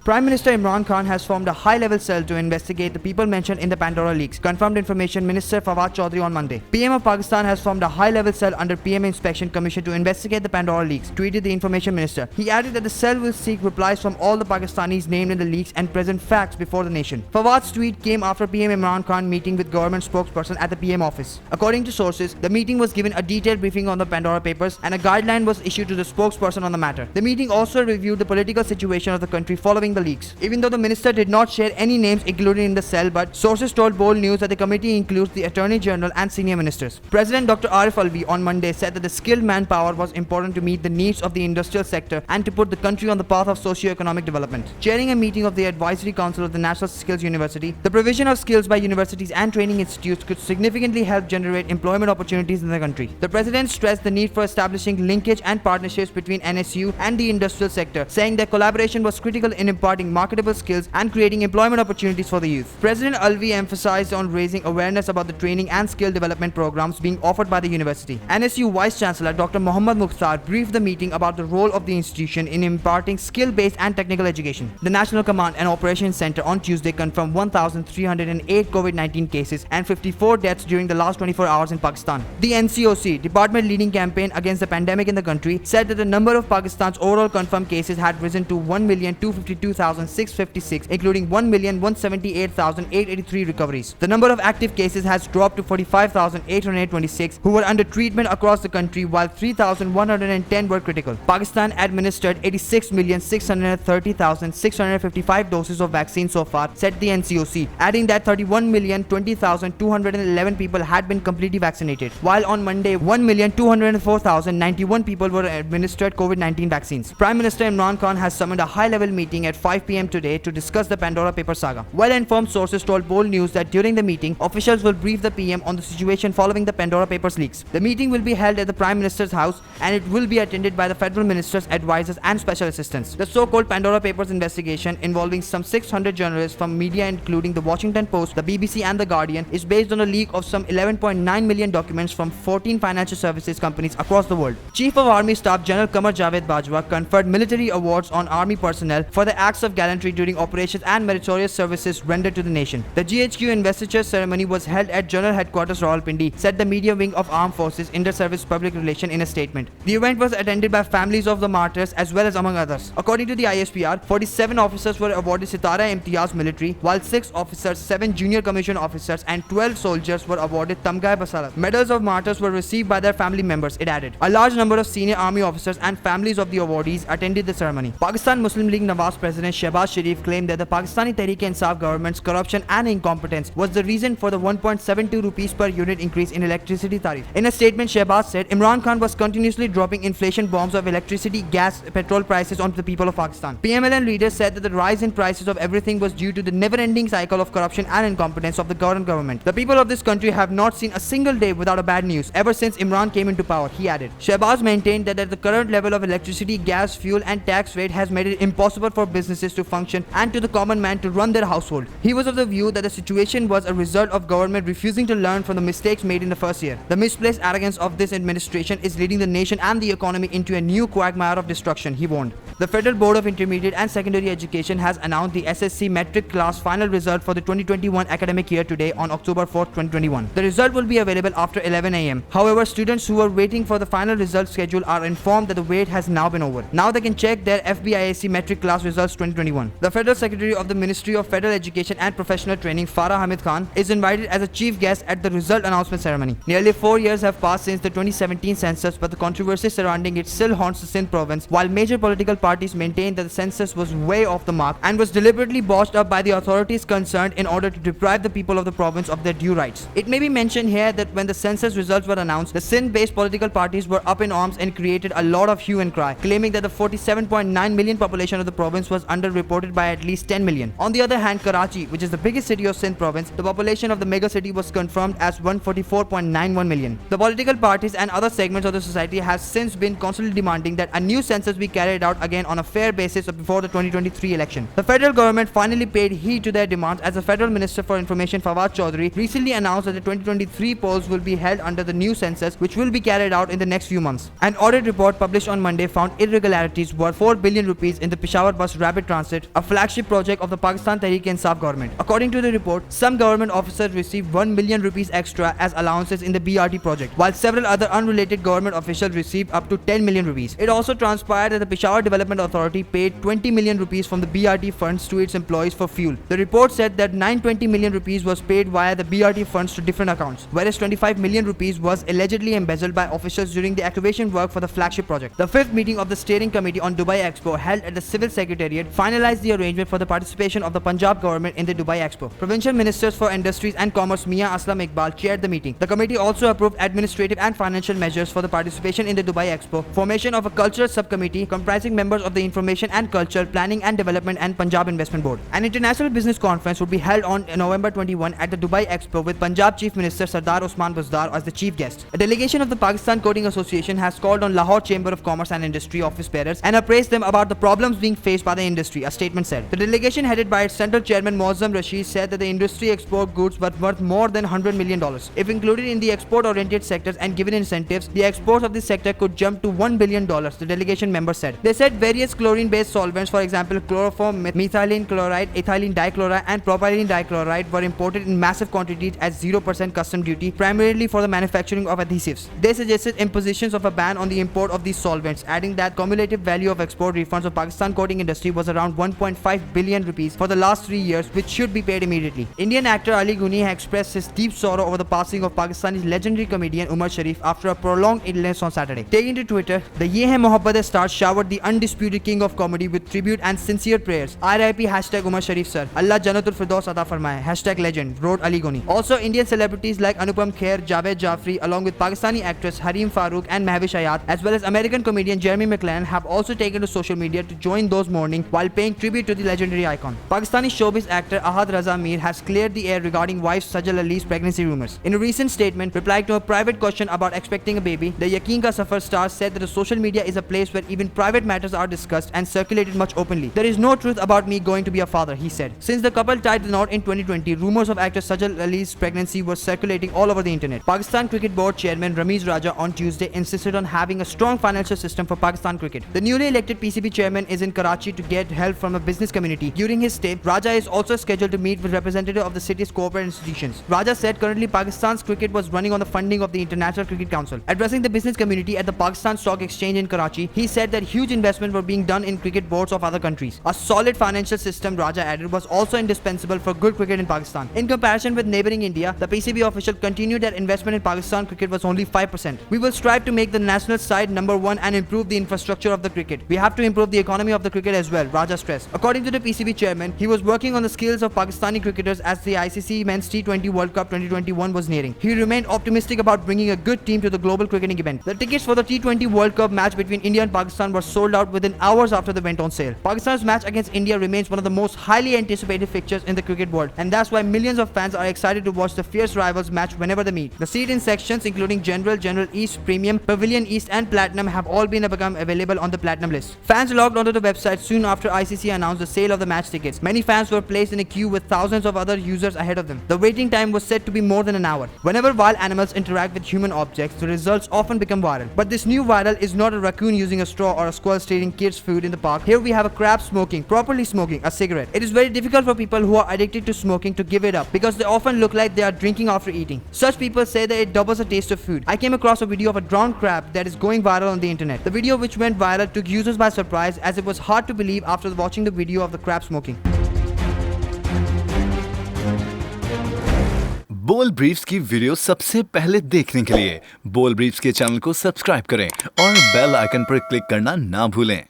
Prime Minister Imran Khan has formed a high-level cell to investigate the people mentioned in the Pandora leaks, confirmed Information Minister Fawad Chaudhry on Monday. PM of Pakistan has formed a high-level cell under PM Inspection Commission to investigate the Pandora leaks, tweeted the Information Minister. He added that the cell will seek replies from all the Pakistanis named in the leaks and present facts before the nation. Fawad's tweet came after PM Imran Khan meeting with government spokesperson at the PM office. According to sources, the meeting was given a detailed briefing on the Pandora papers and a guideline was issued to the spokesperson on the matter. The meeting also reviewed the political situation of the country following the leaks. Even though the minister did not share any names included in the cell, but sources told BOL News that the committee includes the Attorney General and senior ministers. President Dr. Arif Alvi on Monday said that the skilled manpower was important to meet the needs of the industrial sector and to put the country on the path of socio-economic development. Chairing a meeting of the Advisory Council of the National Skills University, the provision of skills by universities and training institutes could significantly help generate employment opportunities in the country. The president stressed the need for establishing linkage and partnerships between NSU and the industrial sector, saying that collaboration was critical in imparting marketable skills and creating employment opportunities for the youth. President Alvi emphasized on raising awareness about the training and skill development programs being offered by the university. NSU Vice Chancellor Dr. Mohammad Mukhtar briefed the meeting about the role of the institution in imparting skill-based and technical education. The National Command and Operations Center on Tuesday confirmed 1,308 COVID-19 cases and 54 deaths during the last 24 hours in Pakistan. The NCOC, department leading campaign against the pandemic in the country, said that the number of Pakistan's overall confirmed cases had risen to 1,252,656, including 1,178,883 recoveries. The number of active cases has dropped to 45,826 who were under treatment across the country, while 3,110 were critical. Pakistan administered 86,630,655 doses of vaccine so far, said the NCOC, adding that 31,020,211 people had been completely vaccinated, while on Monday 1,204,091 people were administered COVID-19 vaccines. Prime Minister Imran Khan has summoned a high-level meeting at 5 p.m. today to discuss the Pandora paper saga. Well-informed sources told BOL News that during the meeting, officials will brief the PM on the situation following the Pandora papers leaks. The meeting will be held at the Prime Minister's house and it will be attended by the federal ministers, advisors and special assistants. The so-called Pandora papers investigation, involving some 600 journalists from media including the Washington Post, the BBC and the Guardian, is based on a leak of some 11.9 million documents from 14 financial services companies across the world. Chief of Army Staff General Qamar Javed Bajwa conferred military awards on army personnel for the acts of gallantry during operations and meritorious services rendered to the nation. The GHQ investiture ceremony was held at General Headquarters Rawalpindi, said the media wing of Armed Forces Inter-Service Public Relation in a statement. The event was attended by families of the martyrs as well as among others. According to the ISPR, 47 officers were awarded Sitara Imtiyaz Military, while 6 officers, 7 junior commission officers and 12 soldiers were awarded Tamga Basarat. Medals of martyrs were received by their family members, it added. A large number of senior army officers and families of the awardees attended the ceremony. Pakistan Muslim League Nawaz President Shehbaz Sharif claimed that the Pakistani Tehreek-e-Insaf government's corruption and incompetence was the reason for the 1.72 rupees per unit increase in electricity tariff. In a statement, Shehbaz said Imran Khan was continuously dropping inflation bombs of electricity, gas, petrol prices onto the people of Pakistan. PMLN leaders said that the rise in prices of everything was due to the never-ending cycle of corruption and incompetence of the current government. The people of this country have not seen a single day without a bad news ever since Imran came into power, he added. Shehbaz maintained that at the current level of electricity, gas, fuel and tax rate has made it impossible for businesses to function and to the common man to run their household. He was of the view that the situation was a result of government refusing to learn from the mistakes made in the first year. The misplaced arrogance of this administration is leading the nation and the economy into a new quagmire of destruction, he warned. The Federal Board of Intermediate and Secondary Education has announced the SSC metric class final result for the 2021 academic year today on October 4, 2021. The result will be available after 11 am. However, students who are waiting for the final result schedule are informed that the wait has now been over. Now they can check their FBIAC metric class results 2021. The Federal Secretary of the Ministry of Federal Education and Professional Training, Farah Hamid Khan, is invited as a chief guest at the result announcement ceremony. Nearly 4 years have passed since the 2017 census, but the controversy surrounding it still haunts the Sindh province, while major political parties maintain that the census was way off the mark and was deliberately botched up by the authorities concerned in order to deprive the people of the province of their due rights. It may be mentioned here that when the census results were announced, the Sindh-based political parties were up in arms and created a lot of hue and cry, claiming that the 47.9 million population of the province was underreported by at least 10 million. On the other hand, Karachi, which is the biggest city of Sindh province, the population of the mega city was confirmed as 144.91 million. The political parties and other segments of the society have since been constantly demanding that a new census be carried out again on a fair basis before the 2023 election. The federal government finally paid heed to their demands as the Federal Minister for Information Fawad Chaudhry recently announced that the 2023 polls will be held under the new census, which will be carried out in the next few months. An audit report published on Monday found irregularities worth 4 billion rupees in the Peshawar bus rapid Rapid Transit, a flagship project of the Pakistan Tehreek-e-Insaf government. According to the report, some government officers received 1 million rupees extra as allowances in the BRT project, while several other unrelated government officials received up to 10 million rupees. It also transpired that the Peshawar Development Authority paid 20 million rupees from the BRT funds to its employees for fuel. The report said that 920 million rupees was paid via the BRT funds to different accounts, whereas 25 million rupees was allegedly embezzled by officials during the excavation work for the flagship project. The fifth meeting of the Steering Committee on Dubai Expo, held at the Civil Secretariat, finalized the arrangement for the participation of the Punjab government in the Dubai Expo. Provincial Ministers for Industries and Commerce Mia Aslam Iqbal chaired the meeting. The committee also approved administrative and financial measures for the participation in the Dubai Expo, formation of a cultural subcommittee comprising members of the Information and Culture, Planning and Development and Punjab Investment Board. An international business conference would be held on November 21 at the Dubai Expo with Punjab Chief Minister Sardar Osman Buzdar as the chief guest. A delegation of the Pakistan Coding Association has called on Lahore Chamber of Commerce and Industry office bearers and appraised them about the problems being faced by the industry, a statement said. The delegation headed by its central chairman Moazzam Rashid said that the industry export goods worth more than $100 million. If included in the export-oriented sectors and given incentives, the exports of this sector could jump to $1 billion, the delegation member said. They said various chlorine-based solvents, for example chloroform, methylene chloride, ethylene dichloride and propylene dichloride, were imported in massive quantities at 0% custom duty, primarily for the manufacturing of adhesives. They suggested impositions of a ban on the import of these solvents, adding that cumulative value of export refunds of Pakistan coating industry was around 1.5 billion rupees for the last 3 years, which should be paid immediately. Indian actor Ali Ghuni has expressed his deep sorrow over the passing of Pakistani's legendary comedian Umar Sharif after a prolonged illness on Saturday. Taking to Twitter, the Ye Hai Mohabbat star showered the undisputed king of comedy with tribute and sincere prayers. RIP #Umar Sharif sir. Allah Jannatul Firdaus ata farmaye. #legend, wrote Ali Ghuni. Also, Indian celebrities like Anupam Kher, Javed Jafri, along with Pakistani actress Harim Farooq and Mehwish Hayat, as well as American comedian Jeremy McClellan, have also taken to social media to join those mourning while paying tribute to the legendary icon. Pakistani showbiz actor Ahad Raza Mir has cleared the air regarding wife Sajal Ali's pregnancy rumors. In a recent statement, replying to a private question about expecting a baby, the Yaqeen Ka Safar star said that the social media is a place where even private matters are discussed and circulated much openly. There is no truth about me going to be a father, he said. Since the couple tied the knot in 2020, rumors of actor Sajal Ali's pregnancy were circulating all over the internet. Pakistan Cricket Board Chairman Ramiz Raja on Tuesday insisted on having a strong financial system for Pakistan cricket. The newly elected PCB chairman is in Karachi to get help from a business community. During his stay, Raja is also scheduled to meet with representatives of the city's corporate institutions. Raja said currently Pakistan's cricket was running on the funding of the International Cricket Council. Addressing the business community at the Pakistan Stock Exchange in Karachi, he said that huge investments were being done in cricket boards of other countries. A solid financial system, Raja added, was also indispensable for good cricket in Pakistan. In comparison with neighboring India, the PCB official continued that investment in Pakistan cricket was only 5%. We will strive to make the national side number one and improve the infrastructure of the cricket. We have to improve the economy of the cricket as well, Raja stressed. According to the PCB chairman, he was working on the skills of Pakistani cricketers as the ICC Men's T20 World Cup 2021 was nearing. He remained optimistic about bringing a good team to the global cricketing event. The tickets for the T20 World Cup match between India and Pakistan were sold out within hours after they went on sale. Pakistan's match against India remains one of the most highly anticipated fixtures in the cricket world, and that's why millions of fans are excited to watch the fierce rivals match whenever they meet. The seat-in sections including General, General East, Premium, Pavilion East and Platinum have all become available on the Platinum list. Fans logged onto the website soon after ICC announced the sale of the match tickets. Many fans were placed in a queue with thousands of other users ahead of them. The waiting time was said to be more than an hour. Whenever wild animals interact with human objects, the results often become viral. But this new viral is not a raccoon using a straw or a squirrel stealing kids' food in the park. Here we have a crab properly smoking a cigarette. It is very difficult for people who are addicted to smoking to give it up because they often look like they are drinking after eating. Such people say that it doubles the taste of food. I came across a video of a drowned crab that is going viral on the internet. The video, which went viral, took users by surprise as it was hard to believe after watching the video of the crab smoking. बोल briefs की video सबसे पहले देखने के लिए बोल briefs के channel को सब्सक्राइब करें और बेल आइकन पर क्लिक करना ना भूलें।